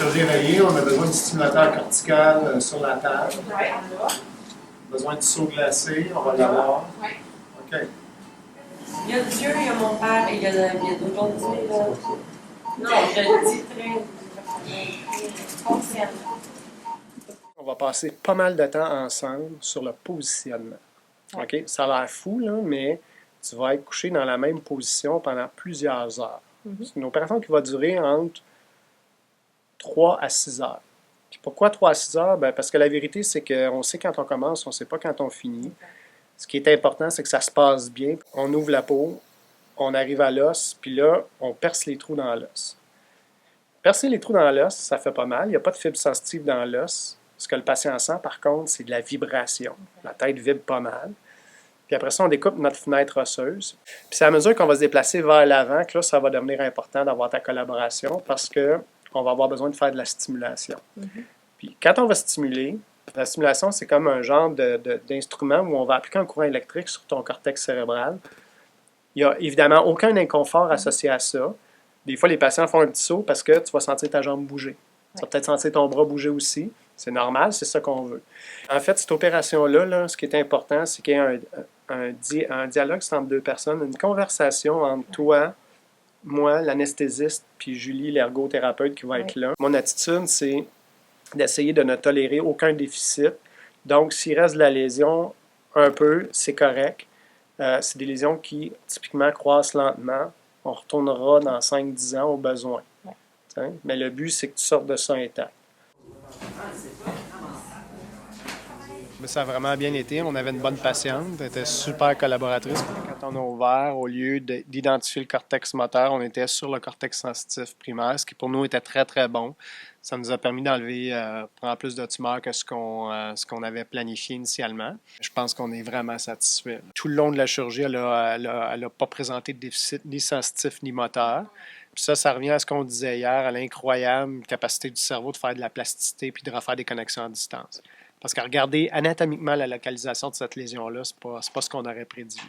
chirurgie rayée, on a besoin de stimulateur cortical sur la table. Oui. Besoin de seau glacé, on va l'avoir. Oui. OK. Il y a Dieu, il y a mon père et il y a d'autres Dieu, là. Non, je le dis très consciemment. On va passer pas mal de temps ensemble sur le positionnement. OK? Ça a l'air fou, là, mais tu vas être couché dans la même position pendant plusieurs heures. C'est une opération qui va durer entre 3 à 6 heures. Puis pourquoi 3 à 6 heures? Bien, parce que la vérité, c'est qu'on sait quand on commence, on ne sait pas quand on finit. Ce qui est important, c'est que ça se passe bien. On ouvre la peau, on arrive à l'os, puis là, on perce les trous dans l'os. Percer les trous dans l'os, ça fait pas mal. Il n'y a pas de fibre sensitive dans l'os. Ce que le patient sent, par contre, c'est de la vibration. La tête vibre pas mal. Puis après ça, on découpe notre fenêtre osseuse. Puis c'est à mesure qu'on va se déplacer vers l'avant que là, ça va devenir important d'avoir ta collaboration parce qu'on va avoir besoin de faire de la stimulation. Puis quand on va stimuler, la stimulation, c'est comme un genre d'instrument où on va appliquer un courant électrique sur ton cortex cérébral. Il n'y a évidemment aucun inconfort associé à ça. Des fois, les patients font un petit saut parce que tu vas sentir ta jambe bouger. Tu vas peut-être sentir ton bras bouger aussi. C'est normal, c'est ça qu'on veut. En fait, cette opération-là, là, ce qui est important, c'est qu'il y ait un dialogue entre deux personnes, une conversation entre toi, moi, l'anesthésiste, puis Julie, l'ergothérapeute qui va être là. Mon attitude, c'est d'essayer de ne tolérer aucun déficit. Donc, s'il reste de la lésion un peu, c'est correct. C'est des lésions qui, typiquement, croissent lentement. On retournera dans 5-10 ans au besoin. Mais le but, c'est que tu sortes de ça intact. Ça a vraiment bien été. On avait une bonne patiente. Elle était super collaboratrice. Quand on a ouvert, au lieu d'identifier le cortex moteur, on était sur le cortex sensitif primaire, ce qui pour nous était très, très bon. Ça nous a permis d'enlever en plus de tumeurs que ce qu'on avait planifié initialement. Je pense qu'on est vraiment satisfait. Tout le long de la chirurgie, elle n'a pas présenté de déficit ni sensitif ni moteur. Puis ça revient à ce qu'on disait hier, à l'incroyable capacité du cerveau de faire de la plasticité puis de refaire des connexions à distance. Parce qu'à regarder anatomiquement la localisation de cette lésion-là, c'est pas ce qu'on aurait prédit.